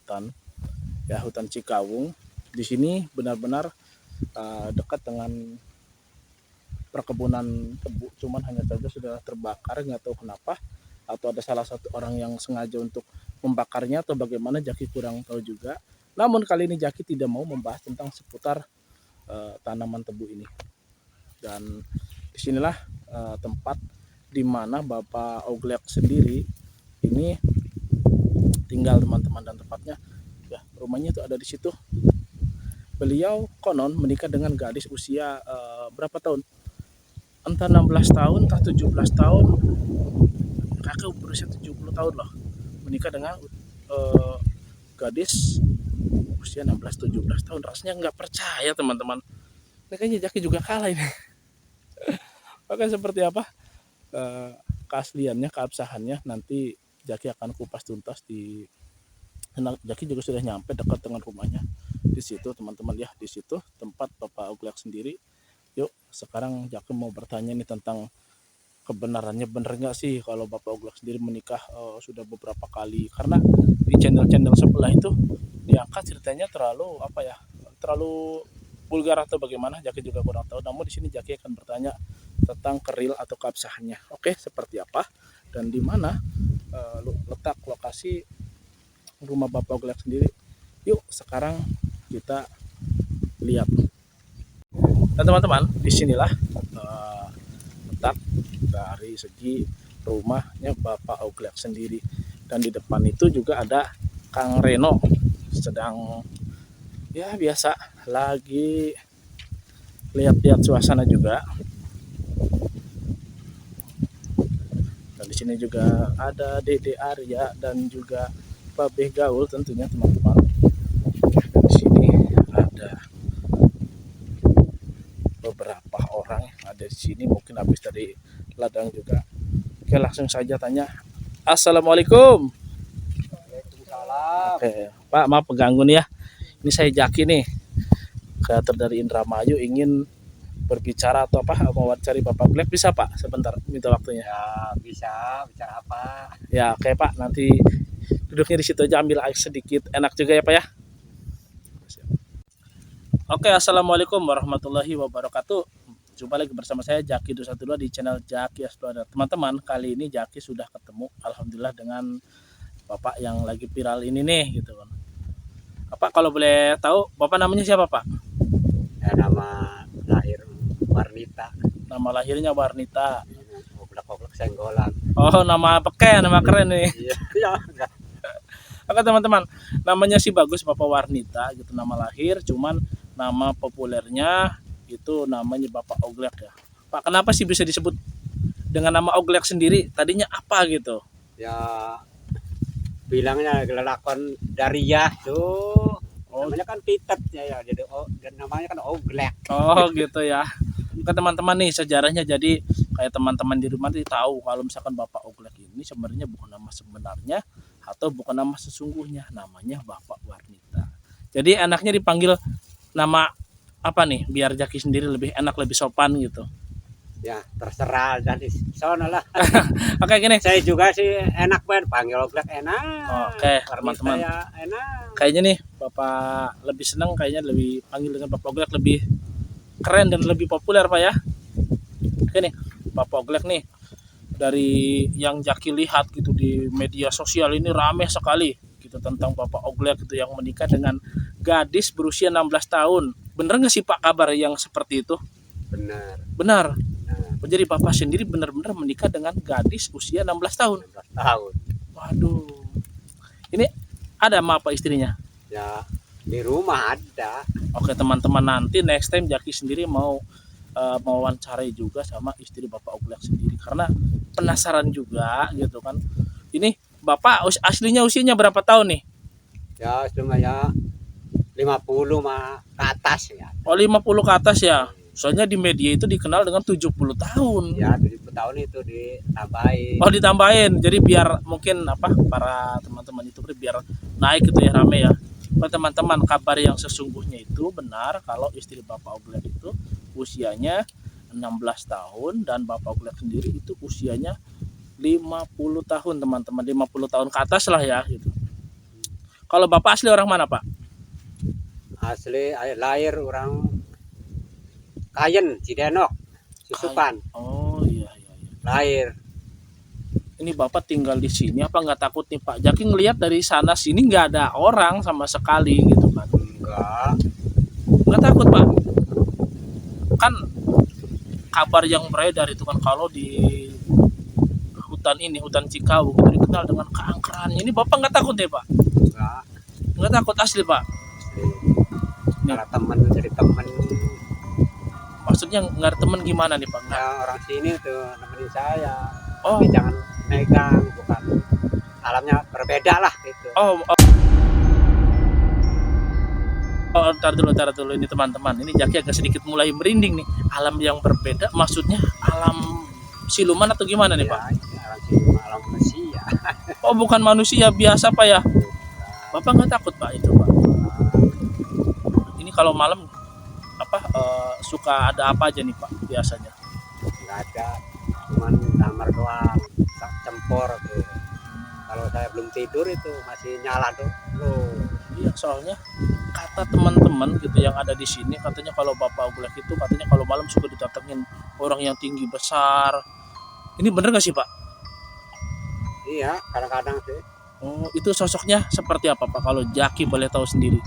hutan, ya hutan Cikawung. Di sini benar-benar dekat dengan perkebunan tebu, cuman hanya saja sudah terbakar, nggak tahu kenapa, atau ada salah satu orang yang sengaja untuk membakarnya atau bagaimana, Jaki kurang tahu juga. Namun kali ini Jaki tidak mau membahas tentang seputar tanaman tebu ini. Dan disinilah tempat di mana Bapak Oglek sendiri ini tinggal, teman-teman, dan tepatnya ya rumahnya itu ada di situ. Beliau konon menikah dengan gadis usia berapa tahun? Entah 16 tahun, entah 17 tahun. Kakak berusia 70 tahun loh. Menikah dengan gadis usia 16-17 tahun. Rasanya nggak percaya, teman-teman. Ini kayaknya Jaki juga kalah ini. Oke, seperti apa keasliannya, keabsahannya, nanti Jaki akan kupas tuntas di Jaki juga sudah nyampe dekat dengan rumahnya di situ, teman-teman ya. Di situ tempat Bapak Oglek sendiri. Yuk, sekarang Jaki mau bertanya nih tentang kebenarannya, bener nggak sih kalau Bapak Oglek sendiri menikah sudah beberapa kali. Karena di channel-channel sebelah itu diangkat ceritanya terlalu apa ya, terlalu vulgar atau bagaimana, Jaki juga kurang tahu. Namun di sini Jaki akan bertanya tentang keril atau keabsahannya. Oke, seperti apa dan di mana letak lokasi rumah Bapak Oglek sendiri. Yuk, sekarang kita lihat. Dan teman-teman, disinilah letak dari segi rumahnya Bapak Oglek sendiri. Dan di depan itu juga ada Kang Reno sedang ya biasa lagi lihat-lihat suasana juga. Dan di sini juga ada Dede Arya dan juga Babe Gaul tentunya, teman-teman. Dan di sini ada beberapa orang yang ada di sini, mungkin habis dari ladang juga. Oke, langsung saja tanya. Assalamualaikum. Waalaikumsalam. Oke, Pak, maaf pengganggu nih ya. Ini saya Jaki nih, kreator dari Indramayu, ingin berbicara atau apa, mau cari Bapak Oglek, bisa Pak? Sebentar, minta waktunya. Ya bisa, bicara apa? Ya oke Pak, nanti duduknya di situ aja, ambil air sedikit, enak juga ya Pak ya. Oke, assalamualaikum warahmatullahi wabarakatuh. Jumpa lagi bersama saya Jaki 212 di channel Jaki Explorer. Teman-teman, kali ini Jaki sudah ketemu, alhamdulillah, dengan Bapak yang lagi viral ini nih, gitu kan. Bapak kalau boleh tahu, Bapak namanya siapa Pak? Ya, nama lahir Warnita. Nama lahirnya Warnita. Oblak-oblak Senggolan. Oh, nama beken, nama keren nih. Iya. Oke teman-teman, namanya sih bagus, Bapak Warnita gitu nama lahir, cuman nama populernya itu namanya Bapak Oglek ya. Pak, kenapa sih bisa disebut dengan nama Oglek sendiri? Tadinya apa gitu? Ya bilangnya lelakon Daria tuh. Namanya kan Titet ya, jadi dan namanya kan Oglek. Oh gitu ya. Ke teman-teman nih sejarahnya, jadi kayak teman-teman di rumah tahu kalau misalkan Bapak Oglek ini sebenarnya bukan nama sebenarnya atau bukan nama sesungguhnya, namanya Bapak Warnita. Jadi anaknya dipanggil nama apa nih biar Jaki sendiri lebih enak, lebih sopan gitu. Ya terserah dari sana lah. Oke gini. Saya juga sih enak banget panggil Oglek enak. Oke teman-teman. Ya, enak. Kayaknya nih Bapak lebih senang, kayaknya lebih panggil dengan Bapak Oglek lebih keren dan lebih populer Pak ya. Oke nih, Bapak Oglek nih dari yang Jaki lihat gitu di media sosial ini rame sekali gitu tentang Bapak Oglek gitu yang menikah dengan gadis berusia 16 tahun. Bener nggak sih Pak kabar yang seperti itu? Benar. Benar. Jadi Bapak sendiri benar-benar menikah dengan gadis usia 16 tahun. 16 tahun. Waduh. Ini ada sama apa istrinya? Ya di rumah ada. Oke teman-teman, nanti next time Jaki sendiri mau wawancarai juga sama istri Bapak Oglek sendiri karena penasaran juga gitu kan. Ini Bapak aslinya usianya berapa tahun nih? Ya cuma ya 50 mah ke atas ya. Oh 50 ke atas ya. Soalnya di media itu dikenal dengan 70 tahun. Ya 70 tahun itu ditambahin. Oh ditambahin. Jadi biar mungkin apa para teman-teman itu biar naik gitu ya, rame ya. Teman-teman, kabar yang sesungguhnya itu benar kalau istri Bapak Oglek itu usianya 16 tahun dan Bapak Oglek sendiri itu usianya 50 tahun teman-teman, 50 tahun ke atas lah ya gitu. Kalau Bapak asli orang mana, Pak? Asli lahir orang Kayen, Cidenok, Susupan. Oh iya iya iya. Lahir. Ini Bapak tinggal di sini apa nggak takut nih Pak? Jaki ngelihat dari sana sini nggak ada orang sama sekali gitu kan? Enggak. Nggak takut Pak? Kan kabar yang beredar itu kan kalau di hutan ini, hutan Cikau itu dikenal dengan keangkeran. Ini Bapak nggak takut deh Pak? Enggak. Nggak takut asli Pak? Asli. Nih. Kalau temen jadi temen Maksudnya nggak ada teman gimana nih Pak? ya orang sini tuh nemenin saya. Oh, Tapi jangan megang, bukan. Alamnya berbeda lah gitu. Tar dulu ini teman-teman. Ini Jaki agak sedikit mulai merinding nih. Alam yang berbeda maksudnya alam siluman atau gimana nih Pak? Ya, ini alam sini alam manusia. Oh bukan manusia biasa Pak ya? Bapak nggak takut Pak itu Pak? Ini kalau malam suka ada apa aja nih Pak biasanya? Enggak ada, cuman kamar doang, cempor tuh. Kalau saya belum tidur itu masih nyala tuh. Loh. Iya soalnya kata teman-teman gitu yang ada di sini katanya kalau Bapak Oglek itu katanya kalau malam suka didatengin orang yang tinggi besar. Ini bener nggak sih Pak? Iya, kadang-kadang sih. Oh itu sosoknya seperti apa Pak kalau Jaki boleh tahu sendiri?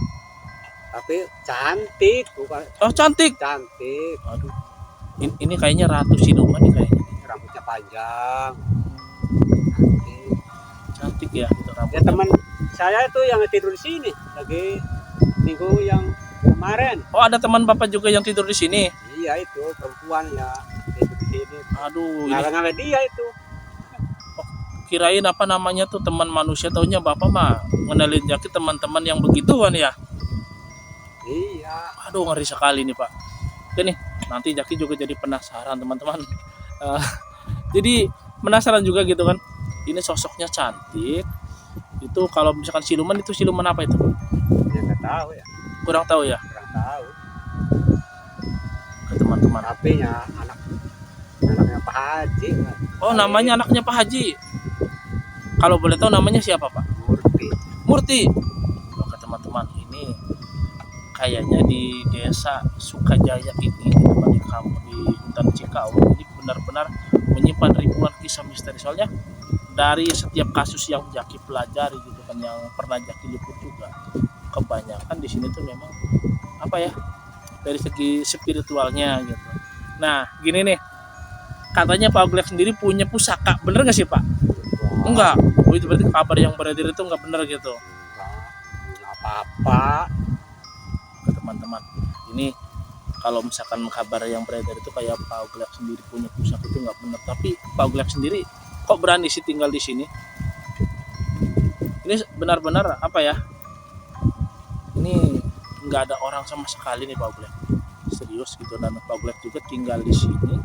Tapi cantik, bukan Oh cantik. cantik. Aduh. Ini kayaknya ratu siluman nih kayaknya. Rambutnya panjang. Cantik. Cantik ya itu Ya rambutnya. teman saya itu yang tidur di sini lagi minggu yang kemarin. Oh ada teman Bapak juga yang tidur di sini. Iya itu perempuan ya tidur di sini. Aduh ini Ngalah-ngalah dia itu. kirain apa namanya tuh teman manusia taunya Bapak mah ngenalin Jaki teman-teman yang begituan ya. Iya. Aduh ngeri sekali nih Pak. Oke nih nanti Jaki juga jadi penasaran teman-teman. Eh, jadi penasaran juga gitu kan. Ini sosoknya cantik. Itu kalau misalkan siluman itu siluman apa itu? Ya nggak tahu ya. Kurang tahu ya. Kurang tahu. Ke teman-teman. Tapi ya anaknya Pak Haji. Oh namanya anaknya Pak Haji. Kalau boleh tahu namanya siapa Pak? Murti. Murti. Oke teman-teman ini kayaknya di desa Sukajaya ini di kampung di hutan Cikau ini benar-benar menyimpan ribuan kisah misteri soalnya dari setiap kasus yang Jaki pelajari gitu kan yang pernah Jaki liput juga kebanyakan di sini tuh memang apa ya dari segi spiritualnya gitu. Nah gini nih katanya Pak Oglek sendiri punya pusaka bener nggak sih Pak? Enggak. Oh, itu berarti kabar yang beredar itu enggak benar gitu. Enggak apa-apa. Ke teman-teman. Ini kalau misalkan kabar yang beredar itu kayak Pak Oglek sendiri punya pusaka itu enggak benar. Tapi Pak Oglek sendiri kok berani sih tinggal di sini? Ini benar-benar apa ya? Ini enggak ada orang sama sekali nih Pak Oglek. Serius gitu dan Pak Oglek juga tinggal di sini.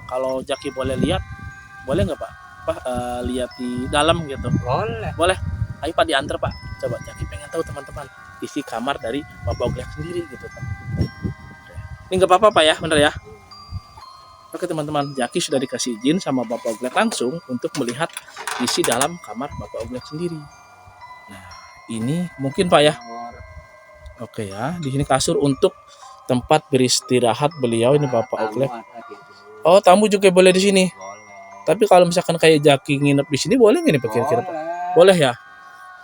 Kalau Jaki boleh lihat, boleh nggak Pak? Lihat di dalam gitu. Boleh. Ayo Pak diantar Pak. Coba Jaki pengen tahu teman-teman isi kamar dari Bapak Oglek sendiri gitu Pak. Ini nggak apa-apa Pak ya, bener ya. Oke teman-teman, Jaki sudah dikasih izin sama Bapak Oglek langsung untuk melihat isi dalam kamar Bapak Oglek sendiri. Nah ini mungkin Pak ya. Oke ya, di sini kasur untuk tempat beristirahat beliau ini Bapak Oglek. Oh tamu juga boleh di sini. Tapi kalau misalkan kayak Jaki nginep di sini boleh nggak nih Pak kira-kira Pak? Boleh ya.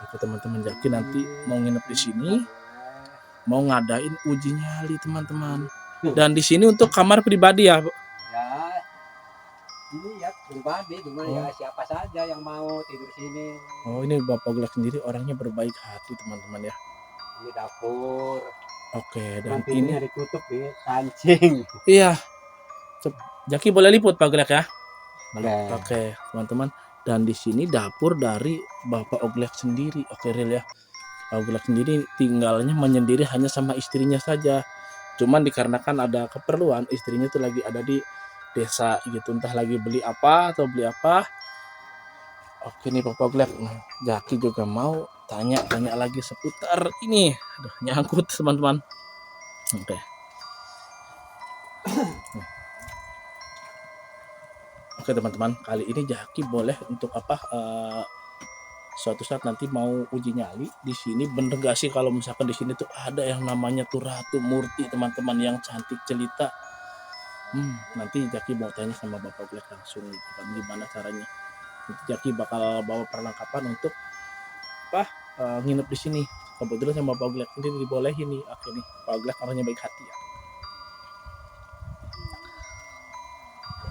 Oke teman-teman Jaki nanti mau nginep di sini, mau ngadain uji nyali teman-teman. Dan di sini untuk kamar pribadi ya. Ya, ini ya pribadi, cuma ya siapa saja yang mau tidur sini. Oh ini Bapak Oglek sendiri orangnya berbaik hati teman-teman ya. Ini dapur. Oke dan Nanti ini ditutup nih kancing. iya. Jaki boleh liput Pak Oglek ya. Boleh. Oke teman-teman. Dan di sini dapur dari Bapak Oglek sendiri. Oke real ya. Bapak Oglek sendiri tinggalnya menyendiri hanya sama istrinya saja. Cuman dikarenakan ada keperluan istrinya tuh lagi ada di desa gitu. Entah lagi beli apa atau beli apa. Oke nih Bapak Oglek. Nah, Jaki juga mau tanya-tanya lagi seputar ini. Aduh nyangkut teman-teman. Oke. Oke teman-teman, kali ini Jaki boleh untuk apa suatu saat nanti mau uji nyali di sini, bener gak sih kalau misalkan di sini tuh ada yang namanya tuh Ratu Murti teman-teman, yang cantik jelita. Nanti Jaki mau tanya sama Bapak Black langsung gitu kan, gimana caranya. Nanti Jaki bakal bawa perlengkapan untuk nginep di sini. Kebetulan sama Bapak Black ini dibolehin nih, akhirnya Bapak Black orangnya baik hati ya.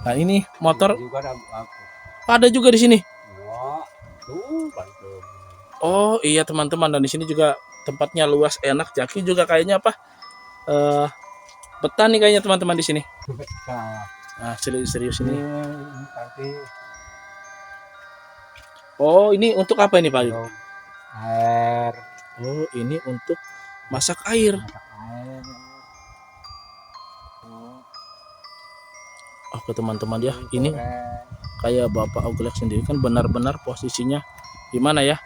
Nah ini motor juga ada aku. ada juga di sini. Wah, tuh bantu. Oh iya teman-teman, dan di sini juga tempatnya luas enak. Jaki juga kayaknya eh betah nih kayaknya teman-teman di sini. Nah, Nah serius ini. nanti Oh ini untuk apa ini Pak? belum air, Oh ini untuk masak air. masak air. Oke teman-teman ya, ini Goreng. kayak Bapak Oglek sendiri kan benar-benar posisinya gimana ya,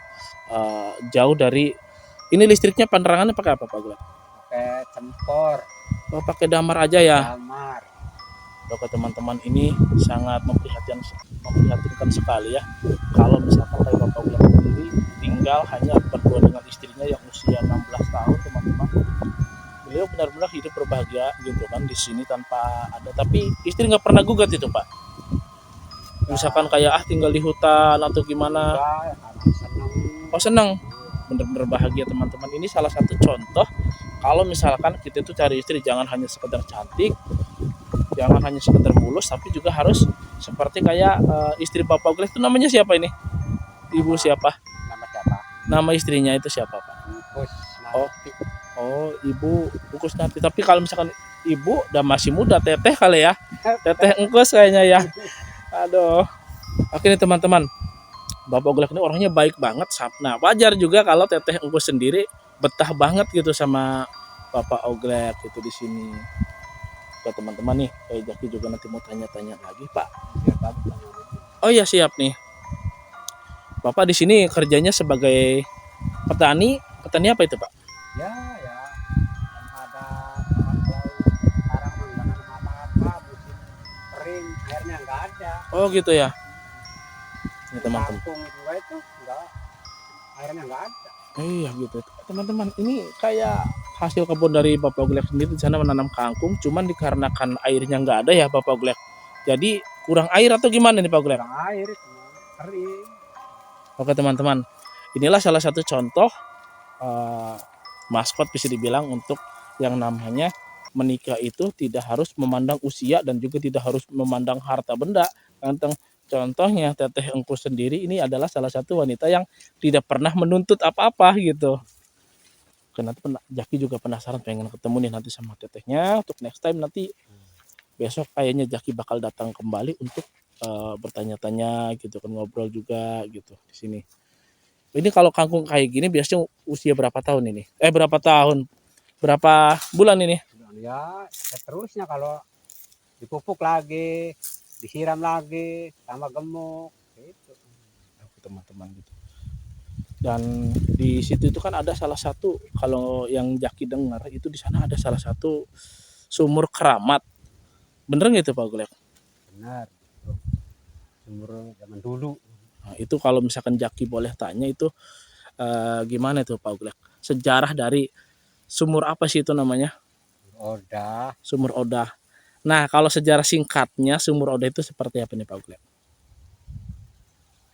jauh dari ini. Listriknya penerangannya pakai apa Pak Oglek? Pakai cempor, Oh pakai damar aja ya. damar. Oke teman-teman, ini sangat memprihatinkan sekali ya kalau misalkan kayak Bapak Oglek sendiri tinggal hanya berdua dengan istrinya yang usia 16 tahun teman-teman. Beliau benar-benar hidup berbahagia gitu kan di sini tanpa ada, tapi istri nggak pernah gugat itu Pak. Misalkan kayak tinggal di hutan atau gimana. Enggak, karena seneng. Oh senang, bener-bener bahagia teman-teman. Ini salah satu contoh kalau misalkan kita itu cari istri jangan hanya sekedar cantik, jangan hanya sekedar mulus, tapi juga harus seperti kayak istri Bapak Oglek itu namanya siapa ini? Ibu siapa? Nama siapa? Nama istrinya itu siapa Pak? Bungkus Oh. nanti. Oh Ibu Ukus Nanti. Tapi kalau misalkan Ibu udah masih muda, Teteh kali ya, Teteh Engkus kayaknya ya. Aduh. Oke nih teman-teman, Bapak Oglek ini orangnya baik banget. Nah wajar juga kalau Teteh Engkus sendiri betah banget gitu sama Bapak Oglek itu di sini. Ya teman-teman nih, kayak Jaki juga nanti mau tanya-tanya lagi Pak. Biar kamu tanya. Oh ya siap nih. Bapak di sini kerjanya sebagai petani. Petani apa itu Pak? Ya, yang ada tempat lain. Sekarang mah nggak nanam apa-apa, musim kering, airnya nggak ada. Oh gitu ya. Ini Di teman-teman. kampung juga itu nggak, airnya nggak ada. Iya gitu. Teman-teman, ini kayak hasil kebun dari Bapak Oglek sendiri di sana menanam kangkung, cuman dikarenakan airnya nggak ada ya Bapak Oglek. Jadi kurang air atau gimana nih Pak Oglek? Kurang air itu kering. Oke teman-teman, inilah salah satu contoh maskot bisa dibilang untuk yang namanya menikah itu tidak harus memandang usia dan juga tidak harus memandang harta benda. Contohnya Teteh Engkus sendiri ini adalah salah satu wanita yang tidak pernah menuntut apa-apa gitu. Karena Jaki juga penasaran pengen ketemu nih nanti sama Tetehnya. Untuk next time nanti besok kayaknya Jaki bakal datang kembali untuk bertanya-tanya gitu kan, ngobrol juga gitu di sini. Ini kalau kangkung kayak gini biasanya usia berapa tahun ini? Berapa tahun? Berapa bulan ini? Ya, seterusnya kalau dipupuk lagi, disiram lagi, tambah gemuk, gitu. Teman-teman gitu. Dan di situ itu kan ada salah satu, kalau yang Jaki dengar itu di sana ada salah satu sumur keramat. Bener nggak itu Pak Oglek? Benar. Sumur zaman dulu. Nah, itu kalau misalkan Jaki boleh tanya itu gimana itu Pak Oglek? Sejarah dari sumur apa sih itu namanya? Udah. Sumur Odah. Nah kalau sejarah singkatnya sumur Odah itu seperti apa nih Pak Oglek?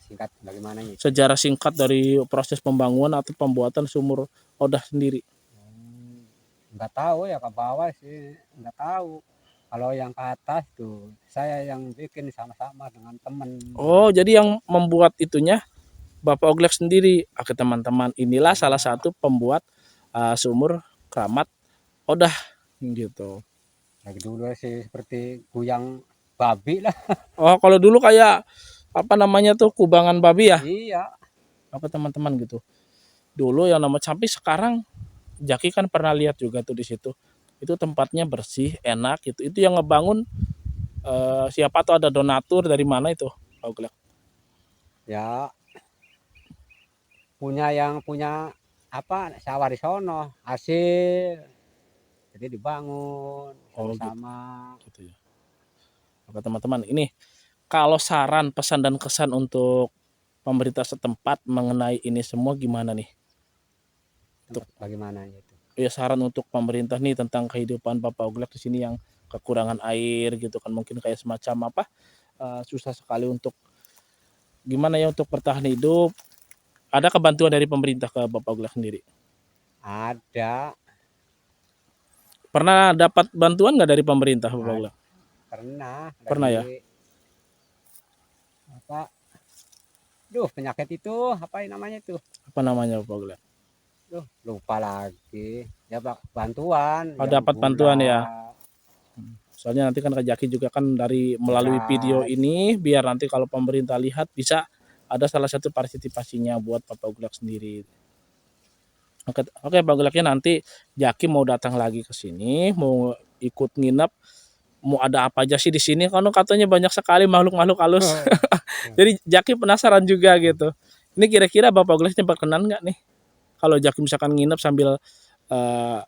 Singkat bagaimana ini? Sejarah singkat dari proses pembangunan atau pembuatan sumur Odah sendiri. Nggak tahu ya, ke bawah sih nggak tahu. Kalau yang ke atas tuh saya yang bikin sama-sama dengan temen. Oh jadi yang membuat itunya Bapak Oglek sendiri. Oke teman-teman, inilah salah satu pembuat sumur keramat Odah gitu. Lagi dulu sih seperti kuyang babi lah. Oh kalau dulu kayak apa namanya tuh kubangan babi ya? Iya. Apa teman-teman gitu. Dulu yang nama sampai sekarang Jaki kan pernah lihat juga tuh di situ. Itu tempatnya bersih, enak gitu. Itu yang ngebangun siapa tuh, ada donatur dari mana itu Pak Oglek? Ya, yang punya apa sawah di sono hasil, jadi dibangun Oh sama-sama. gitu ya. Oke teman-teman, ini kalau saran, pesan dan kesan untuk pemerintah setempat mengenai ini semua gimana nih? Bagaimana itu? Ya saran untuk pemerintah nih tentang kehidupan Bapak Oglek di sini yang kekurangan air gitu kan, mungkin kayak semacam apa, susah sekali untuk gimana ya untuk bertahan hidup. Ada kebantuan dari pemerintah ke Bapak Oglek sendiri? Ada, Pernah dapat bantuan nggak dari pemerintah Bapak Oglek? pernah Pernah ya? dari apa? Penyakit itu apa namanya itu? Apa namanya Bapak Oglek? Lupa lagi. Ya bantuan Oh, yang dapat bantuan gula, ya. Soalnya nanti kan Kak Jaki juga kan dari melalui video beras. ini biar nanti kalau pemerintah lihat bisa ada salah satu partisipasinya buat Bapak Oglek sendiri. Oke Pak Ogleknya nanti Jaki mau datang lagi ke sini, mau ikut nginep, mau ada apa aja sih di sini? Karena katanya banyak sekali makhluk-makhluk halus. Jadi Jaki penasaran juga gitu. Ini kira-kira Bapak Ogleknya berkenan nggak nih? Kalau Jaki misalkan nginep sambil eh,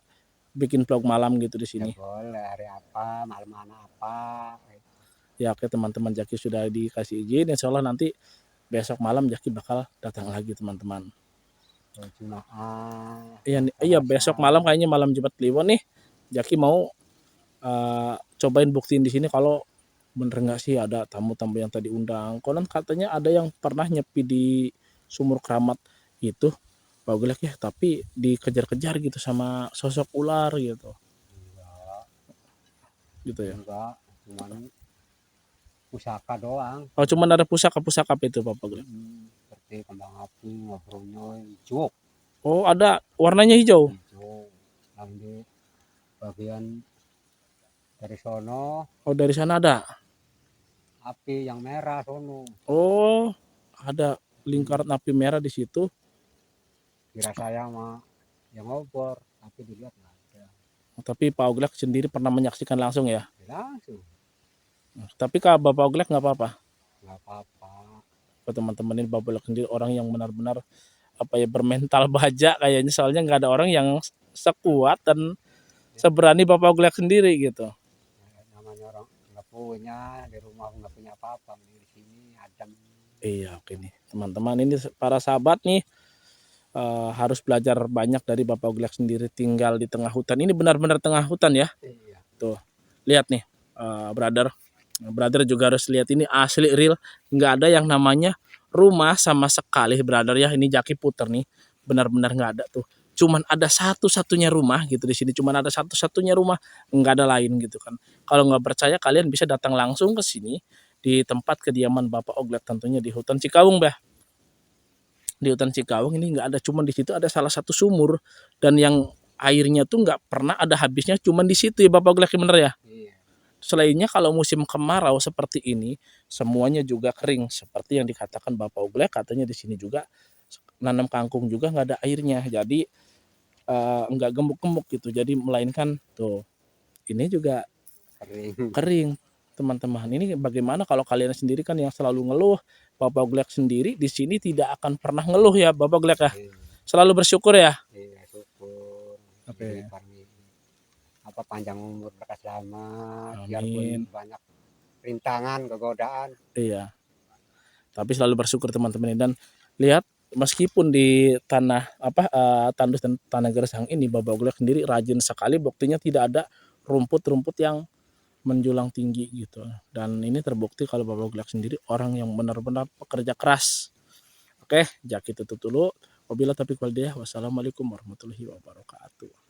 bikin vlog malam gitu di Ya sini. boleh, hari apa, malam mana apa. Ya oke teman-teman, Jaki sudah dikasih izin. Insya Allah nanti besok malam Jaki bakal datang lagi teman-teman. Jumaat, Iya, iya puasa. besok malam kayaknya malam Jumat Kliwon nih. Jaki mau cobain buktiin di sini kalau bener nggak sih ada tamu-tamu yang tadi undang. Konon katanya ada yang pernah nyepi di sumur keramat itu, Pak Oglek ya, tapi dikejar-kejar gitu sama sosok ular gitu, Enggak, gitu ya. enggak, cuman pusaka doang. Oh cuman ada pusaka-pusaka itu Pak Oglek. Seperti kembang api, ngobrolnya hijau, Oh ada warnanya hijau. hijau. Yang di bagian dari sono Oh dari sana ada. api yang merah sono. Oh ada lingkaran api merah di situ. Kira saya mah yang ngobor, tapi dilihat nggak ada. Tapi Pak Oglek sendiri pernah menyaksikan langsung ya. Langsung Tapi Kak Bapak Oglek nggak apa-apa. nggak apa-apa. Buat teman-teman ini Bapak Oglek sendiri orang yang benar-benar apa ya bermental baja kayaknya, soalnya nggak ada orang yang sekuat dan seberani Bapak Oglek sendiri gitu. Namanya orang nggak punya di rumah, nggak punya apa-apa, di sini adem. Iya oke nih teman-teman, ini para sahabat nih harus belajar banyak dari Bapak Oglek sendiri, tinggal di tengah hutan. Ini benar-benar tengah hutan ya. Iya. Tuh lihat nih brother juga harus lihat ini asli real, nggak ada yang namanya rumah sama sekali brother ya. Ini Jaki puter nih, benar-benar nggak ada tuh, cuman ada satu-satunya rumah gitu di sini, cuman ada satu-satunya rumah, nggak ada lain gitu kan. Kalau nggak percaya kalian bisa datang langsung ke sini di tempat kediaman Bapak Oglek, tentunya di hutan Cikawung bah. Di hutan Cikawung ini nggak ada, cuman di situ ada salah satu sumur dan yang airnya tuh nggak pernah ada habisnya, cuman di situ ya Bapak Oglek bener ya. Iya. Selainnya kalau musim kemarau seperti ini, semuanya juga kering. Seperti yang dikatakan Bapak Oglek, katanya di sini juga nanam kangkung juga nggak ada airnya. Jadi nggak gemuk-gemuk gitu. Jadi melainkan tuh ini juga Kering. kering teman-teman. Ini bagaimana kalau kalian sendiri kan yang selalu ngeluh, Bapak Oglek sendiri di sini tidak akan pernah ngeluh ya Bapak Oglek ya. Iya. Selalu bersyukur ya. Iya, syukur. Oke. Diberi apa panjang umur, berkah selamat, Amin. biarpun banyak rintangan, kegodaan. Iya. Tapi selalu bersyukur teman-teman, dan lihat meskipun di tanah tandus dan tanah gersang ini Bapak Oglek sendiri rajin sekali, buktinya tidak ada rumput-rumput yang menjulang tinggi gitu. Dan ini terbukti kalau Bapak Oglek sendiri orang yang benar-benar pekerja keras. Oke, Jaki tutup dulu. Wabillahi taufiq wal hidayah. Wassalamualaikum warahmatullahi wabarakatuh.